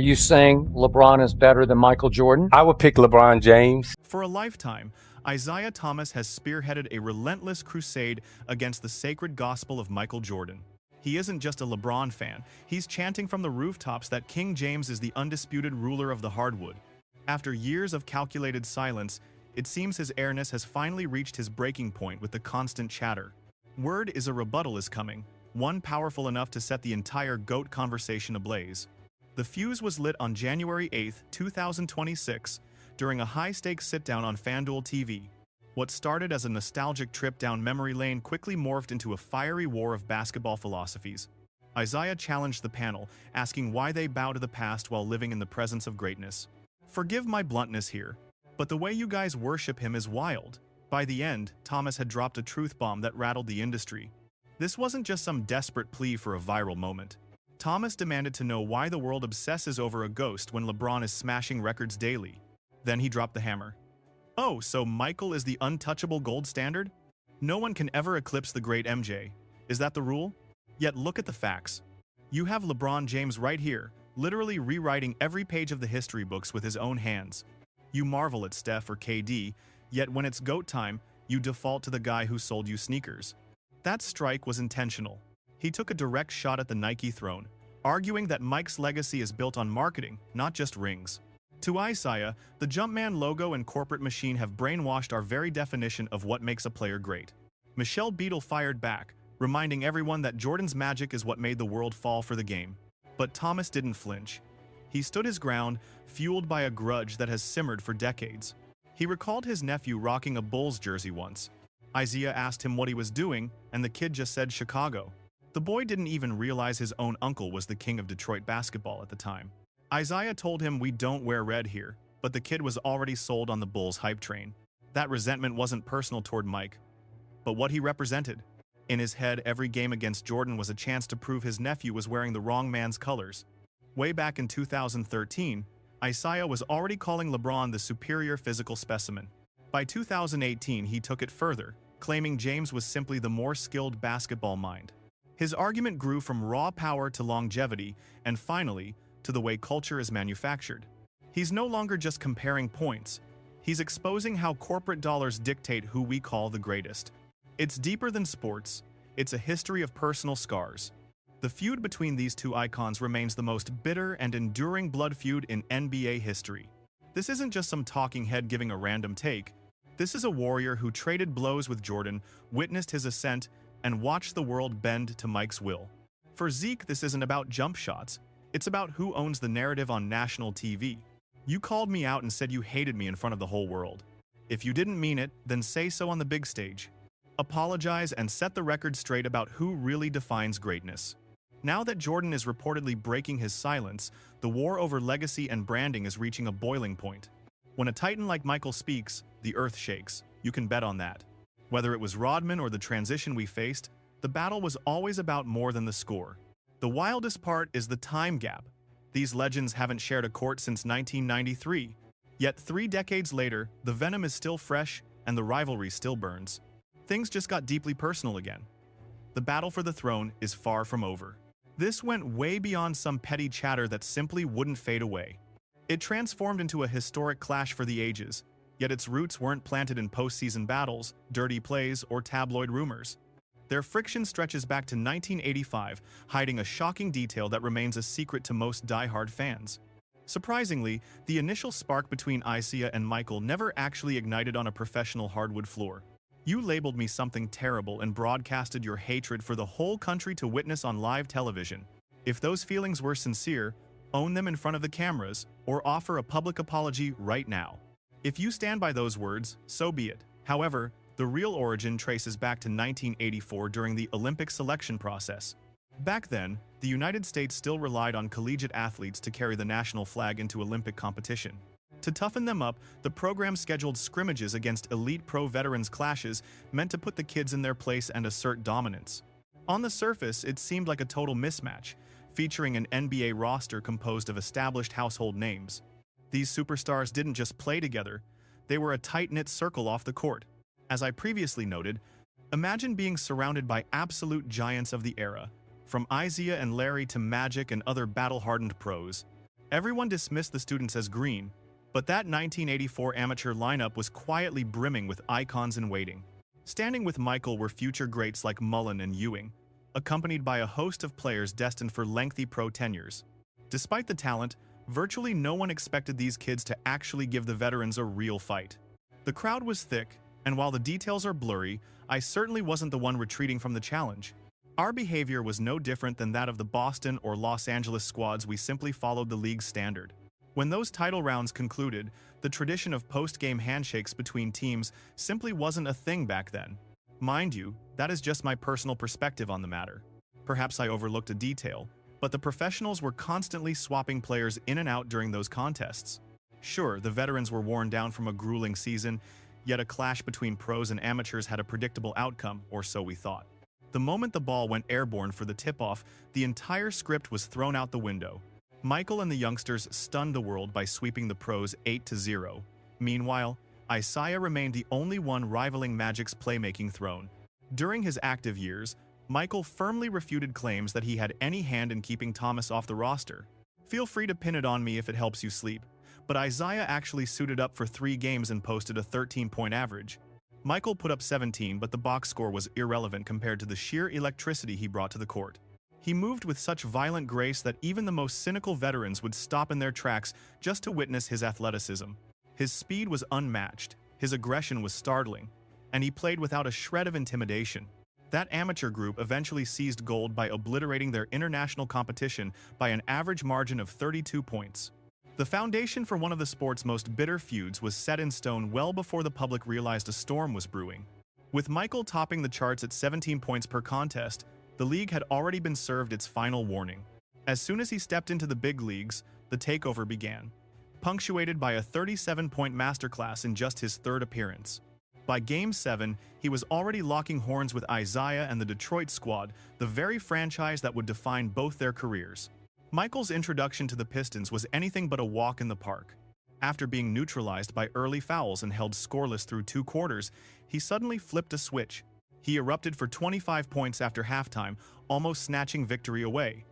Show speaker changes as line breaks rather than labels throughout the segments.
Are you saying LeBron is better than Michael Jordan?
I would pick LeBron James.
For a lifetime, Isiah Thomas has spearheaded a relentless crusade against the sacred gospel of Michael Jordan. He isn't just a LeBron fan, he's chanting from the rooftops that King James is the undisputed ruler of the hardwood. After years of calculated silence, it seems his airness has finally reached his breaking point with the constant chatter. Word is a rebuttal is coming, one powerful enough to set the entire GOAT conversation ablaze. The fuse was lit on January 8, 2026, during a high-stakes sit-down on FanDuel TV. What started as a nostalgic trip down memory lane quickly morphed into a fiery war of basketball philosophies. Isiah challenged the panel, asking why they bow to the past while living in the presence of greatness. Forgive my bluntness here, but the way you guys worship him is wild. By the end, Thomas had dropped a truth bomb that rattled the industry. This wasn't just some desperate plea for a viral moment. Thomas demanded to know why the world obsesses over a ghost when LeBron is smashing records daily. Then he dropped the hammer. Oh, so Michael is the untouchable gold standard? No one can ever eclipse the great MJ. Is that the rule? Yet look at the facts. You have LeBron James right here, literally rewriting every page of the history books with his own hands. You marvel at Steph or KD, yet when it's GOAT time, you default to the guy who sold you sneakers. That strike was intentional. He took a direct shot at the Nike throne, arguing that Mike's legacy is built on marketing, not just rings. To Isiah, the Jumpman logo and corporate machine have brainwashed our very definition of what makes a player great. Michelle Beadle fired back, reminding everyone that Jordan's magic is what made the world fall for the game. But Thomas didn't flinch. He stood his ground, fueled by a grudge that has simmered for decades. He recalled his nephew rocking a Bulls jersey once. Isiah asked him what he was doing, and the kid just said Chicago. The boy didn't even realize his own uncle was the king of Detroit basketball at the time. Isiah told him we don't wear red here, but the kid was already sold on the Bulls hype train. That resentment wasn't personal toward Mike, but what he represented. In his head, every game against Jordan was a chance to prove his nephew was wearing the wrong man's colors. Way back in 2013, Isiah was already calling LeBron the superior physical specimen. By 2018, he took it further, claiming James was simply the more skilled basketball mind. His argument grew from raw power to longevity, and finally, to the way culture is manufactured. He's no longer just comparing points. He's exposing how corporate dollars dictate who we call the greatest. It's deeper than sports. It's a history of personal scars. The feud between these two icons remains the most bitter and enduring blood feud in NBA history. This isn't just some talking head giving a random take. This is a warrior who traded blows with Jordan, witnessed his ascent, and watched the world bend to Mike's will. For Zeke, this isn't about jump shots. It's about who owns the narrative on national TV. You called me out and said you hated me in front of the whole world. If you didn't mean it, then say so on the big stage. Apologize and set the record straight about who really defines greatness. Now that Jordan is reportedly breaking his silence, the war over legacy and branding is reaching a boiling point. When a titan like Michael speaks, the earth shakes. You can bet on that. Whether it was Rodman or the transition we faced, the battle was always about more than the score. The wildest part is the time gap. These legends haven't shared a court since 1993. Yet 3 decades later, the venom is still fresh and the rivalry still burns. Things just got deeply personal again. The battle for the throne is far from over. This went way beyond some petty chatter that simply wouldn't fade away. It transformed into a historic clash for the ages, yet its roots weren't planted in postseason battles, dirty plays, or tabloid rumors. Their friction stretches back to 1985, hiding a shocking detail that remains a secret to most die-hard fans. Surprisingly, the initial spark between Isiah and Michael never actually ignited on a professional hardwood floor. You labeled me something terrible and broadcasted your hatred for the whole country to witness on live television. If those feelings were sincere, own them in front of the cameras, or offer a public apology right now. If you stand by those words, so be it. However, the real origin traces back to 1984 during the Olympic selection process. Back then, the United States still relied on collegiate athletes to carry the national flag into Olympic competition. To toughen them up, the program scheduled scrimmages against elite pro veterans clashes meant to put the kids in their place and assert dominance. On the surface, it seemed like a total mismatch, featuring an NBA roster composed of established household names. These superstars didn't just play together, they were a tight-knit circle off the court. As I previously noted, imagine being surrounded by absolute giants of the era, from Isiah and Larry to Magic and other battle-hardened pros. Everyone dismissed the students as green, but that 1984 amateur lineup was quietly brimming with icons in waiting. Standing with Michael were future greats like Mullen and Ewing, accompanied by a host of players destined for lengthy pro tenures. Despite the talent, virtually no one expected these kids to actually give the veterans a real fight. The crowd was thick, and while the details are blurry, I certainly wasn't the one retreating from the challenge. Our behavior was no different than that of the Boston or Los Angeles squads. We simply followed the league's standard. When those title rounds concluded, the tradition of post-game handshakes between teams simply wasn't a thing back then. Mind you, that is just my personal perspective on the matter. Perhaps I overlooked a detail, but the professionals were constantly swapping players in and out during those contests. Sure, the veterans were worn down from a grueling season, yet a clash between pros and amateurs had a predictable outcome, or so we thought. The moment the ball went airborne for the tip-off, the entire script was thrown out the window. Michael and the youngsters stunned the world by sweeping the pros 8-0. Meanwhile, Isiah remained the only one rivaling Magic's playmaking throne. During his active years, Michael firmly refuted claims that he had any hand in keeping Thomas off the roster. Feel free to pin it on me if it helps you sleep, but Isiah actually suited up for 3 games and posted a 13-point average. Michael put up 17, but the box score was irrelevant compared to the sheer electricity he brought to the court. He moved with such violent grace that even the most cynical veterans would stop in their tracks just to witness his athleticism. His speed was unmatched, his aggression was startling, and he played without a shred of intimidation. That amateur group eventually seized gold by obliterating their international competition by an average margin of 32 points. The foundation for one of the sport's most bitter feuds was set in stone well before the public realized a storm was brewing. With Michael topping the charts at 17 points per contest, the league had already been served its final warning. As soon as he stepped into the big leagues, the takeover began, punctuated by a 37-point masterclass in just his 3rd appearance. By Game 7, he was already locking horns with Isiah and the Detroit squad, the very franchise that would define both their careers. Michael's introduction to the Pistons was anything but a walk in the park. After being neutralized by early fouls and held scoreless through 2 quarters, he suddenly flipped a switch. He erupted for 25 points after halftime, almost snatching victory away.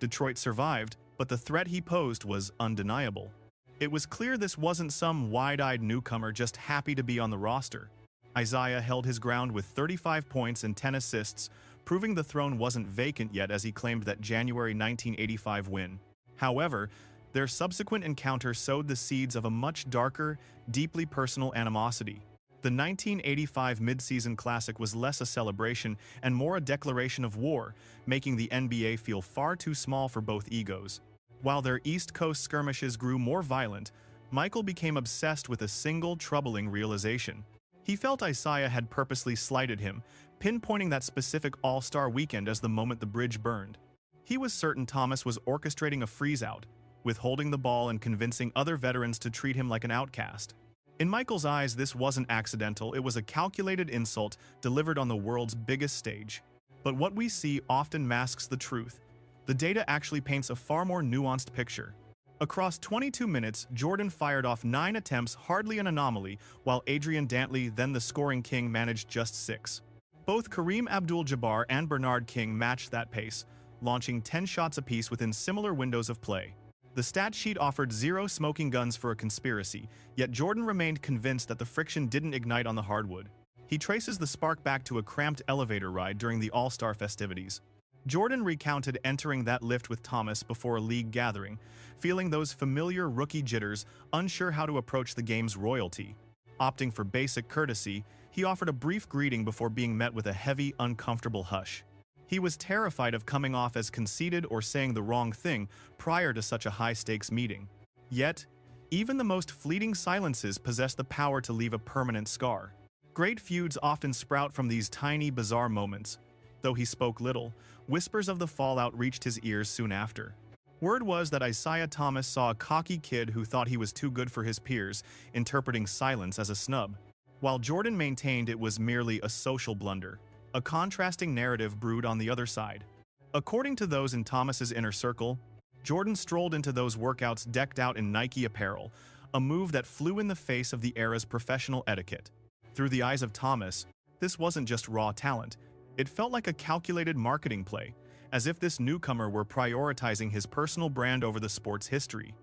Detroit survived, but the threat he posed was undeniable. It was clear this wasn't some wide-eyed newcomer just happy to be on the roster. Isiah held his ground with 35 points and 10 assists, proving the throne wasn't vacant yet as he claimed that January 1985 win. However, their subsequent encounter sowed the seeds of a much darker, deeply personal animosity. The 1985 midseason classic was less a celebration and more a declaration of war, making the NBA feel far too small for both egos. While their East Coast skirmishes grew more violent, Michael became obsessed with a single troubling realization. He felt Isiah had purposely slighted him, pinpointing that specific All-Star weekend as the moment the bridge burned. He was certain Thomas was orchestrating a freeze-out, withholding the ball and convincing other veterans to treat him like an outcast. In Michael's eyes, this wasn't accidental, it was a calculated insult delivered on the world's biggest stage. But what we see often masks the truth. The data actually paints a far more nuanced picture. Across 22 minutes, Jordan fired off 9 attempts, hardly an anomaly, while Adrian Dantley, then the scoring king, managed just 6. Both Kareem Abdul-Jabbar and Bernard King matched that pace, launching 10 shots apiece within similar windows of play. The stat sheet offered 0 smoking guns for a conspiracy, yet Jordan remained convinced that the friction didn't ignite on the hardwood. He traces the spark back to a cramped elevator ride during the All-Star festivities. Jordan recounted entering that lift with Thomas before a league gathering, feeling those familiar rookie jitters, unsure how to approach the game's royalty. Opting for basic courtesy, he offered a brief greeting before being met with a heavy, uncomfortable hush. He was terrified of coming off as conceited or saying the wrong thing prior to such a high-stakes meeting. Yet, even the most fleeting silences possess the power to leave a permanent scar. Great feuds often sprout from these tiny, bizarre moments. Though he spoke little, whispers of the fallout reached his ears soon after. Word was that Isiah Thomas saw a cocky kid who thought he was too good for his peers, interpreting silence as a snub, while Jordan maintained it was merely a social blunder. A contrasting narrative brewed on the other side. According to those in Thomas's inner circle, Jordan strolled into those workouts decked out in Nike apparel, a move that flew in the face of the era's professional etiquette. Through the eyes of Thomas, this wasn't just raw talent. It felt like a calculated marketing play, as if this newcomer were prioritizing his personal brand over the sport's history.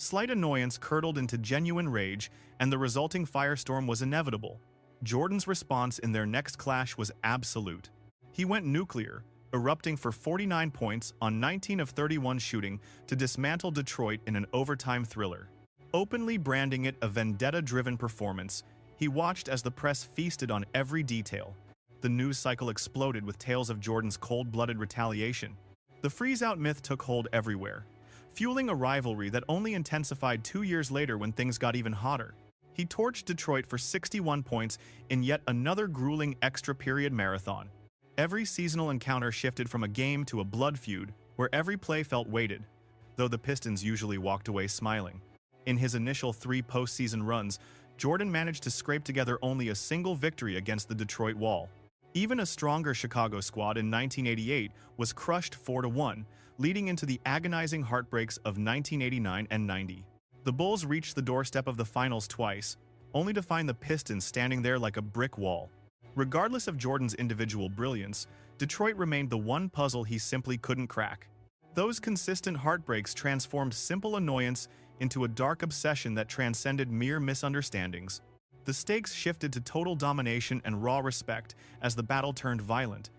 Slight annoyance curdled into genuine rage, and the resulting firestorm was inevitable. Jordan's response in their next clash was absolute. He went nuclear, erupting for 49 points on 19 of 31 shooting to dismantle Detroit in an overtime thriller. Openly branding it a vendetta-driven performance, he watched as the press feasted on every detail. The news cycle exploded with tales of Jordan's cold-blooded retaliation. The freeze-out myth took hold everywhere, fueling a rivalry that only intensified 2 years later when things got even hotter. He torched Detroit for 61 points in yet another grueling extra-period marathon. Every seasonal encounter shifted from a game to a blood feud, where every play felt weighted, though the Pistons usually walked away smiling. In his initial 3 postseason runs, Jordan managed to scrape together only a single victory against the Detroit Wall. Even a stronger Chicago squad in 1988 was crushed 4-1, leading into the agonizing heartbreaks of 1989 and 90. The Bulls reached the doorstep of the finals twice, only to find the Pistons standing there like a brick wall. Regardless of Jordan's individual brilliance, Detroit remained the one puzzle he simply couldn't crack. Those consistent heartbreaks transformed simple annoyance into a dark obsession that transcended mere misunderstandings. The stakes shifted to total domination and raw respect as the battle turned violent.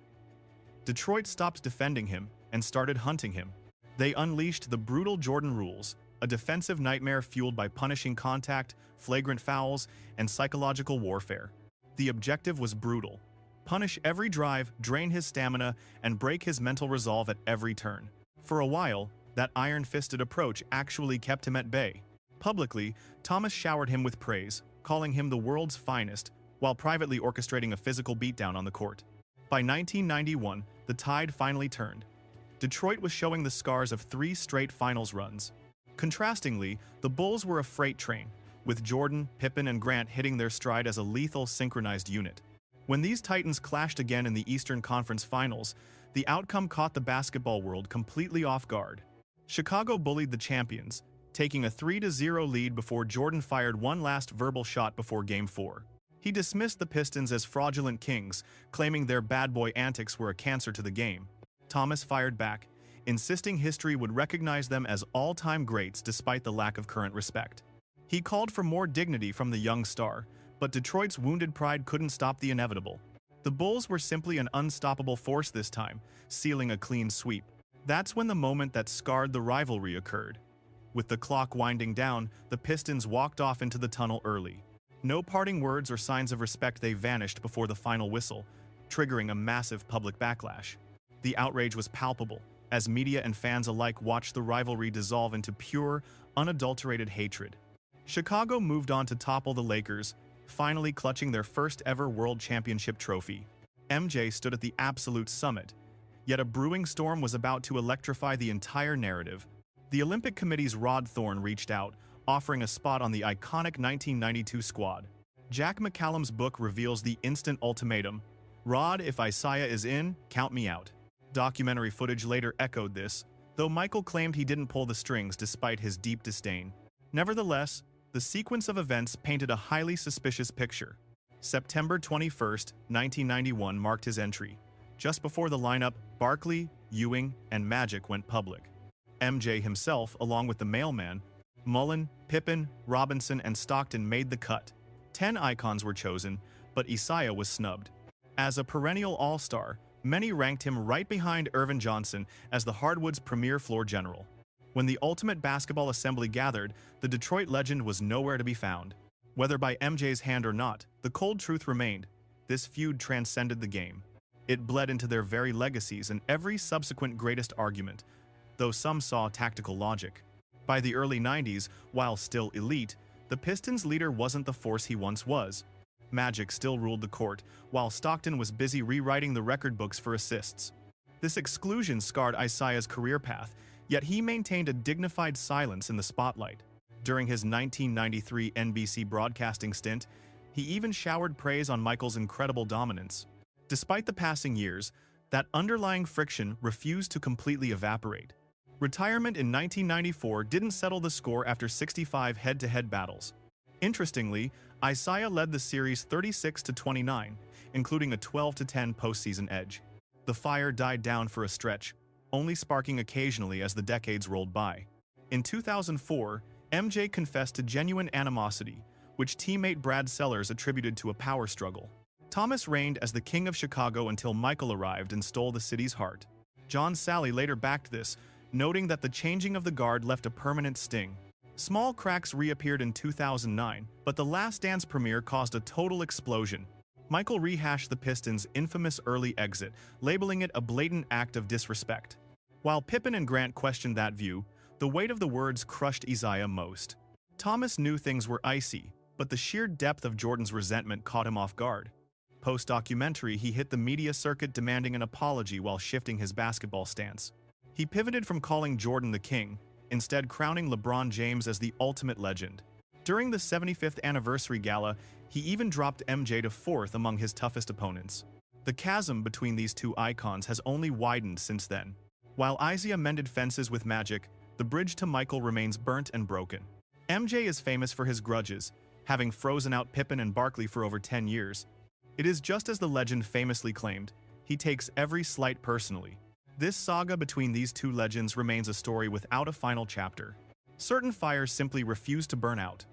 Detroit stopped defending him and started hunting him. They unleashed the brutal Jordan rules, a defensive nightmare fueled by punishing contact, flagrant fouls, and psychological warfare. The objective was brutal: punish every drive, drain his stamina, and break his mental resolve at every turn. For a while, that iron-fisted approach actually kept him at bay. Publicly, Thomas showered him with praise, calling him the world's finest, while privately orchestrating a physical beatdown on the court. By 1991, the tide finally turned. Detroit was showing the scars of 3 straight finals runs. Contrastingly, the Bulls were a freight train, with Jordan, Pippen, and Grant hitting their stride as a lethal, synchronized unit. When these titans clashed again in the Eastern Conference Finals, the outcome caught the basketball world completely off guard. Chicago bullied the champions, taking a 3-0 lead before Jordan fired one last verbal shot before Game 4. He dismissed the Pistons as fraudulent kings, claiming their bad boy antics were a cancer to the game. Thomas fired back, insisting history would recognize them as all-time greats despite the lack of current respect. He called for more dignity from the young star, but Detroit's wounded pride couldn't stop the inevitable. The Bulls were simply an unstoppable force this time, sealing a clean sweep. That's when the moment that scarred the rivalry occurred. With the clock winding down, the Pistons walked off into the tunnel early. No parting words or signs of respect, they vanished before the final whistle, triggering a massive public backlash. The outrage was palpable, as media and fans alike watched the rivalry dissolve into pure, unadulterated hatred. Chicago moved on to topple the Lakers, finally clutching their first-ever World Championship trophy. MJ stood at the absolute summit, yet a brewing storm was about to electrify the entire narrative. The Olympic Committee's Rod Thorne reached out, offering a spot on the iconic 1992 squad. Jack McCallum's book reveals the instant ultimatum: "Rod, if Isiah is in, count me out." Documentary footage later echoed this, though Michael claimed he didn't pull the strings despite his deep disdain. Nevertheless, the sequence of events painted a highly suspicious picture. September 21, 1991 marked his entry. Just before the lineup, Barkley, Ewing, and Magic went public. MJ himself, along with the mailman, Mullen, Pippen, Robinson, and Stockton made the cut. 10 icons were chosen, but Isiah was snubbed. As a perennial all-star, many ranked him right behind Irvin Johnson as the hardwood's premier floor general. When the ultimate basketball assembly gathered, the Detroit legend was nowhere to be found. Whether by MJ's hand or not, the cold truth remained: this feud transcended the game. It bled into their very legacies and every subsequent greatest argument, though some saw tactical logic. By the early 90s, while still elite, the Pistons' leader wasn't the force he once was. Magic still ruled the court, while Stockton was busy rewriting the record books for assists. This exclusion scarred Isiah's career path, yet he maintained a dignified silence in the spotlight. During his 1993 NBC broadcasting stint, he even showered praise on Michael's incredible dominance. Despite the passing years, that underlying friction refused to completely evaporate. Retirement in 1994 didn't settle the score after 65 head-to-head battles. Interestingly, Isiah led the series 36-29, including a 12-10 postseason edge. The fire died down for a stretch, only sparking occasionally as the decades rolled by. In 2004, MJ confessed to genuine animosity, which teammate Brad Sellers attributed to a power struggle. Thomas reigned as the king of Chicago until Michael arrived and stole the city's heart. John Sally later backed this, noting that the changing of the guard left a permanent sting. Small cracks reappeared in 2009, but The Last Dance premiere caused a total explosion. Michael rehashed the Pistons' infamous early exit, labeling it a blatant act of disrespect. While Pippen and Grant questioned that view, the weight of the words crushed Isiah most. Thomas knew things were icy, but the sheer depth of Jordan's resentment caught him off guard. Post-documentary, he hit the media circuit demanding an apology while shifting his basketball stance. He pivoted from calling Jordan the king, instead crowning LeBron James as the ultimate legend. During the 75th anniversary gala, he even dropped MJ to fourth among his toughest opponents. The chasm between these two icons has only widened since then. While Isiah mended fences with Magic, the bridge to Michael remains burnt and broken. MJ is famous for his grudges, having frozen out Pippen and Barkley for over 10 years. It is just as the legend famously claimed, he takes every slight personally. This saga between these two legends remains a story without a final chapter. Certain fires simply refuse to burn out.